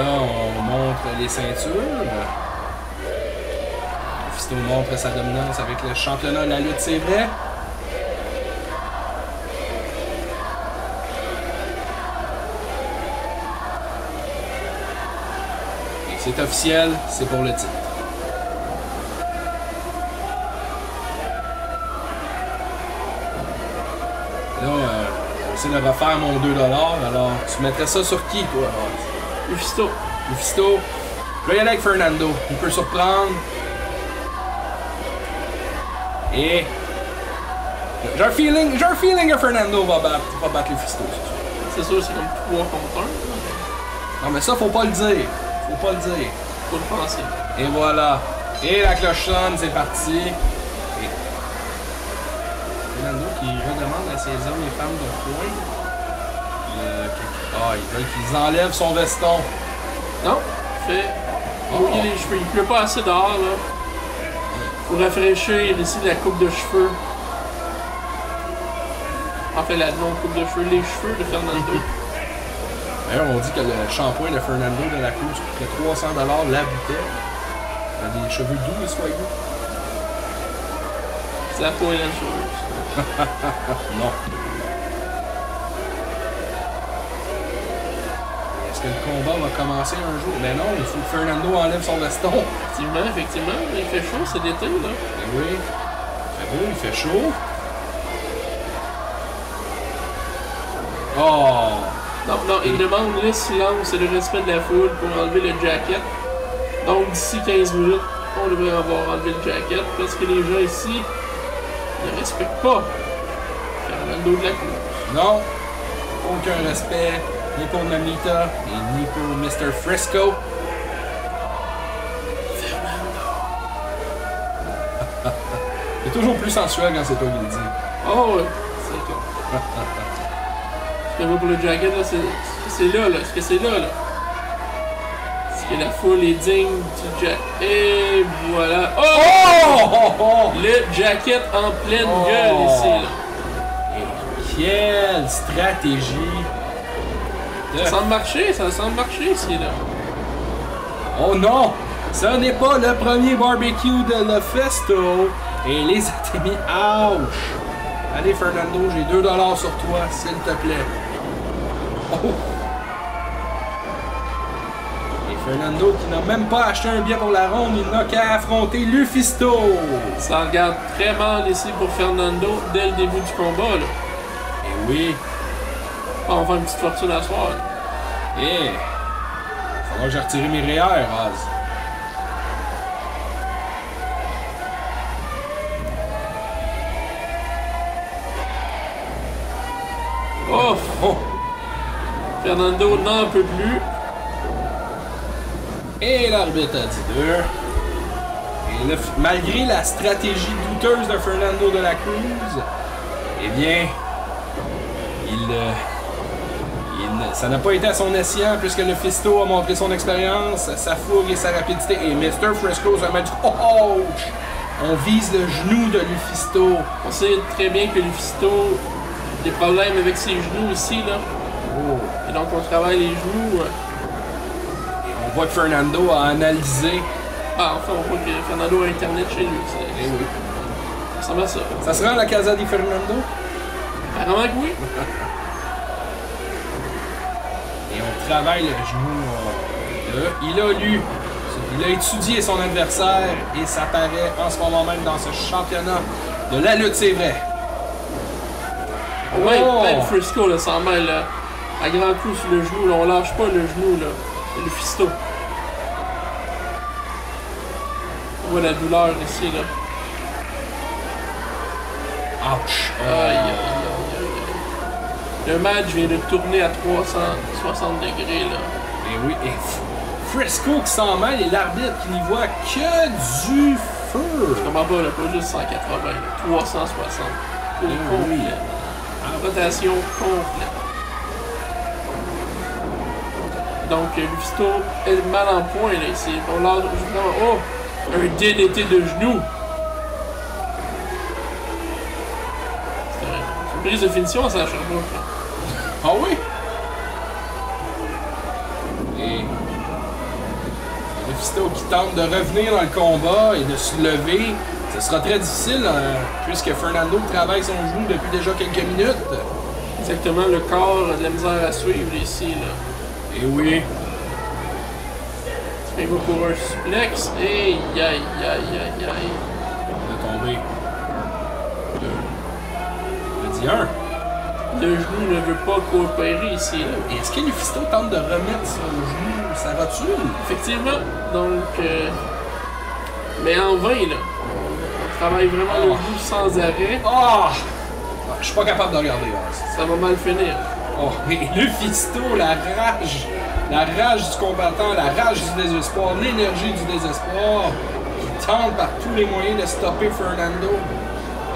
là, on montre les ceintures. Lufisto montre sa dominance avec le championnat de la lutte, c'est vrai. Et c'est officiel, c'est pour le titre. Là, j'essaie de refaire mon 2$, alors tu mettrais ça sur qui, toi? Lufisto. Lufisto. Je vais y aller avec Fernando. Il peut surprendre. Et... J'ai un feeling que Fernando va battre Lufisto. C'est sûr, c'est comme 3 contre 1. Non, mais ça, faut pas le dire. Faut pas le dire. Faut le penser. Et voilà. Et la cloche sonne, c'est parti. Et... Fernando qui redemande à ses hommes et femmes de poing. Ils veulent qu'ils enlèvent son veston. Non, fait mouiller les cheveux. Il pleut pas assez dehors, là. Faut rafraîchir ici la coupe de cheveux. En fait, la non-coupe de cheveux, les cheveux de Fernando. D'ailleurs, on dit que le shampoing de Fernando de la Cruz coûterait 300$ la bouteille. Il a des cheveux doux et soyeux. C'est la peau et la cheveux. Non. Est-ce que le combat va commencer un jour? Mais non, il faut que Fernando enlève son veston. Effectivement, il fait chaud, c'est l'été, là. Eh oui. Il fait beau, il fait chaud. Oh! Non, il demande le silence et le respect de la foule pour enlever le jacket. Donc, d'ici 15 minutes, on devrait avoir enlevé le jacket parce que les gens ici ne respectent pas Fernando de la Cruz. Non, aucun respect, ni pour Mamita et ni pour Mr. Frisco. Fernando. C'est toujours plus sensuel quand c'est toi qui le dis. Oh, ouais, c'est toi. Ce que pour le jacket, là, c'est là, là. Ce que c'est là, là. Est-ce que la foule est digne du jacket? Et voilà. Oh! Le jacket en pleine gueule ici, là. Quelle stratégie! Ça semble marcher ici, là. Oh non! Ce n'est pas le premier barbecue de Lufisto. Et les amis, ouch! Allez Fernando, j'ai 2$ sur toi, s'il te plaît. Oh! Et Fernando qui n'a même pas acheté un billet pour la ronde, il n'a qu'à affronter Lufisto. Ça regarde très mal ici pour Fernando dès le début du combat, là. Et oui. On va faire une petite fortune à soir. Et il faudra que j'ai retiré mes REER, Raz. Oh! Fernando n'en peut plus. Et l'arbitre a dit 2. Et malgré la stratégie douteuse de Fernando de la Cruz, eh bien, ça n'a pas été à son escient puisque Lufisto a montré son expérience, sa fougue et sa rapidité. Et Mr. Frisco a mis on vise le genou de Lufisto. On sait très bien que Lufisto a des problèmes avec ses genoux ici, là. Oh. Et donc on travaille les genoux. Et on voit que Fernando a analysé. Ah, enfin, on voit que Fernando a Internet chez lui. Eh oui. Ça ressemble à ça. Ça se rend à la Casa di Fernando? Apparemment que oui. Et on travaille le genou. Il a étudié son adversaire et ça paraît en ce moment même dans ce championnat de la lutte, c'est vrai. Oui, même Frisco, là, s'en mêle, là. À grand coup sur le genou, là. On lâche pas le genou, là. C'est le Fisto. On voit la douleur ici, là. Ouch! Aïe, aïe, aïe, aïe. Le match vient de tourner à 360 degrés, là. Et oui, et Frisco qui s'en mêle et l'arbitre qui n'y voit que du feu. Je comprends pas, là, pas juste 180, là, 360. Complet. En rotation complète. Donc, Lufisto est mal en point, là, ici. On l'a justement. Oh! Un DDT de genou! C'est une prise de finition à sa Sherbrooke, là. Ah oui? Et Lufisto qui tente de revenir dans le combat et de se lever. Ce sera très difficile puisque Fernando travaille son genou depuis déjà quelques minutes. Exactement, le corps a de la misère à suivre ici. Là. Et oui. Il va pour un suplex et aïe. Il va tomber. Il dit un. Le genou ne veut pas coopérer ici. Là. Et est-ce que Lufisto tente de remettre son genou, sa rotule? Effectivement. Donc, mais en vain, là. On travaille vraiment le genou sans arrêt. Ah! Je suis pas capable de regarder. Ça va mal finir. Oh, et Lufisto, la rage du combattant, la rage du désespoir, l'énergie du désespoir, qui tente par tous les moyens de stopper Fernando.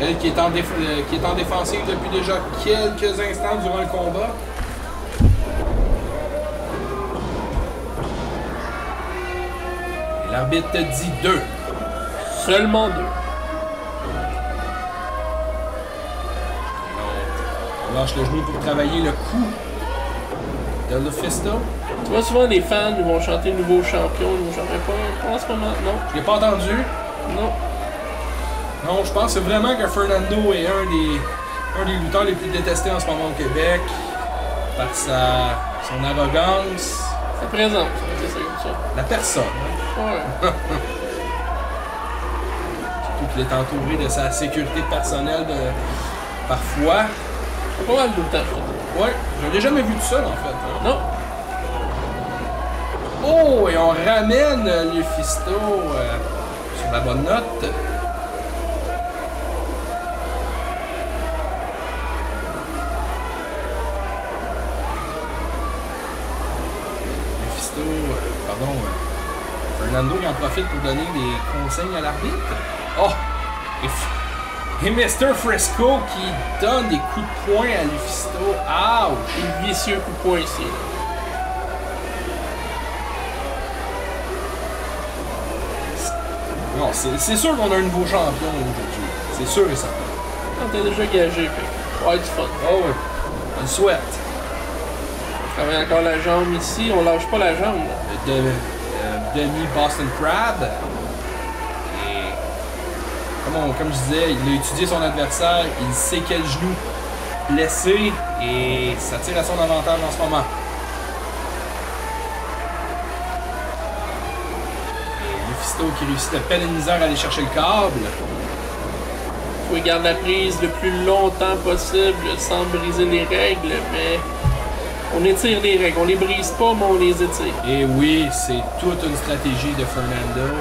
Elle qui est en défensive depuis déjà quelques instants durant le combat. Et l'arbitre te dit 2. Seulement 2. On lâche le genou pour travailler le coup de Lufisto. Tu vois, souvent les fans vont chanter nouveau champion, pas en ce moment, non. Je l'ai pas entendu. Non. Non, je pense vraiment que Fernando est un des lutteurs les plus détestés en ce moment au Québec par son arrogance. Sa présence, c'est ça comme ça. La personne. Ouais. Surtout qu'il est entouré de sa sécurité personnelle parfois. C'est pas mal tout le temps, je Ouais, je l'ai jamais vu tout seul en fait. Non. Oh, et on ramène Lufisto sur la bonne note. Fernando qui en profite pour donner des consignes à l'arbitre. Oh! Et Mr. Frisco qui donne des coups de poing à Lufisto. Ouch! Un vicieux coup de poing ici. Non, c'est sûr qu'on a un nouveau champion aujourd'hui. C'est sûr et certain. On t'a déjà gagé, fait. Ouais, du fun. Oh oui, on le souhaite. On travaille encore la jambe ici, on lâche pas la jambe. Demi Boston Crab. Et comme je disais, il a étudié son adversaire, il sait quel genou blessé et ça tire à son avantage en ce moment. Et Lufisto qui réussit de peine et de misère à aller chercher le câble. Il faut garder la prise le plus longtemps possible sans briser les règles, mais on étire les règles. On les brise pas, mais on les étire. Et oui, c'est toute une stratégie de Fernando.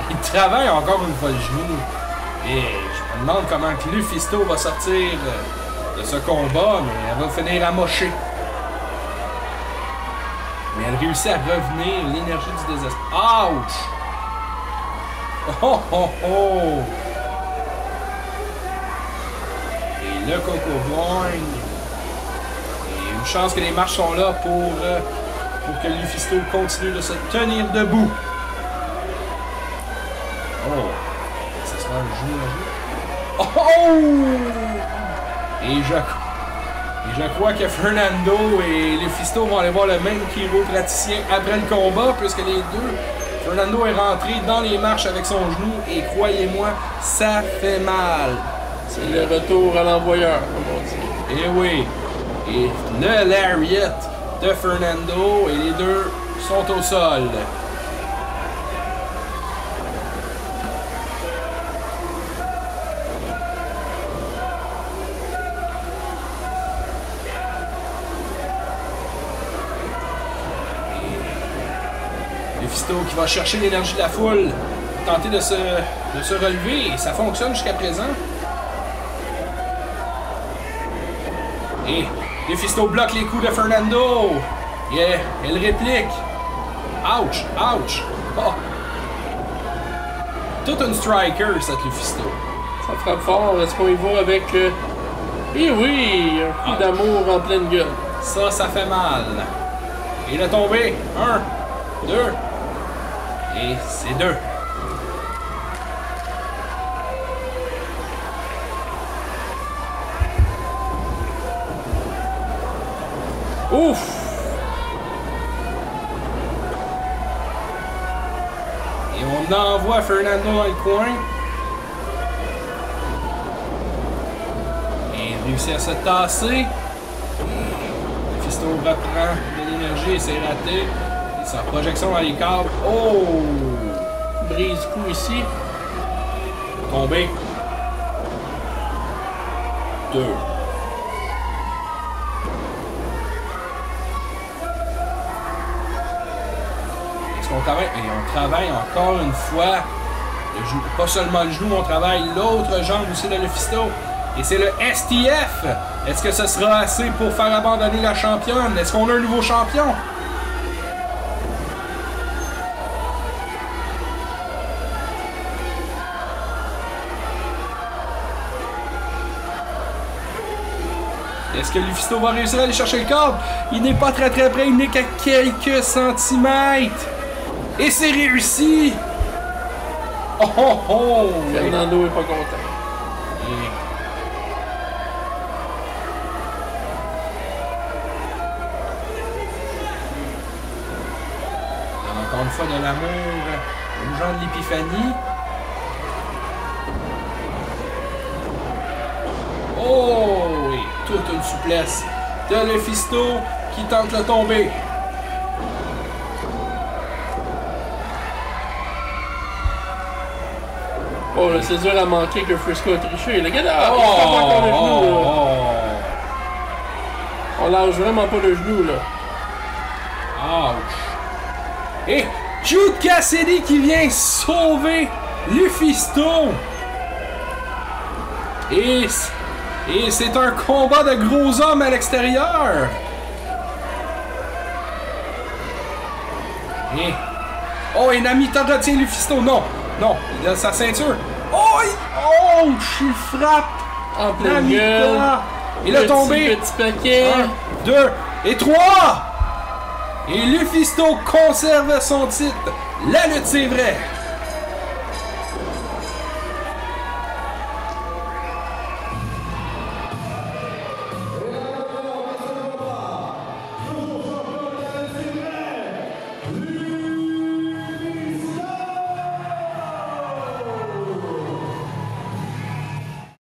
Il travaille encore une fois le genou. Et je me demande comment que Lufisto va sortir de ce combat, mais elle va finir amochée. Mais elle réussit à revenir, l'énergie du désespoir. Ouch! Oh oh oh! Et le Coco Boing. Et une chance que les marches sont là pour que Lufisto continue de se tenir debout. Oh! Ça sera un jeu à jouer. Oh! Et je crois que Fernando et Lufisto vont aller voir le même chiropraticien après le combat, puisque les deux, Fernando est rentré dans les marches avec son genou et croyez-moi, ça fait mal. C'est le retour à l'envoyeur, comme on dit. Et oui. Et le lariat de Fernando et les deux sont au sol. Lufisto qui va chercher l'énergie de la foule, tenter de se relever, et ça fonctionne jusqu'à présent. Et Lufisto bloque les coups de Fernando. Et elle réplique. Ouch, ouch. Oh. Tout un striker, cette Lufisto. Ça frappe fort. Est-ce qu'on y va avec... Eh oui, un coup d'amour en pleine gueule. Ça fait mal. Et il est tombé. 1, 2. Et c'est 2. Ouf! On envoie Fernando dans le coin. Et il réussit à se tasser. Lufisto reprend de l'énergie et c'est raté. Et sa projection dans les câbles. Oh! Brise-coup ici. Tombé. 2. Est-ce qu'on travaille? Et on travaille encore une fois. Le genou, pas seulement le genou, on travaille l'autre jambe aussi de Lufisto. Et c'est le STF. Est-ce que ce sera assez pour faire abandonner la championne? Est-ce qu'on a un nouveau champion? Est-ce que Lufisto va réussir à aller chercher le câble? Il n'est pas très près, il n'est qu'à quelques centimètres. Et c'est réussi! Oh oh oh! Fernando est pas content. Et... encore une fois de l'amour aux gens de l'Épiphanie. Oh! Oui, toute une souplesse de Lufisto qui tente le tomber. Oh, là, c'est dur à manquer que Frisco a triché. Le gars, il tape encore le genou, là. On lâche vraiment pas le genou, là. Ouch! Et Jude Cassidy qui vient sauver Lufisto. Et c'est un combat de gros hommes à l'extérieur. Et... oh, et Namita retient Lufisto. Non, non, il a sa ceinture. Oh, il frappe. En pleine gueule. Il a tombé. Petit paquet. 1, 2 et 3. Et Lufisto conserve son titre. La lutte, c'est vrai.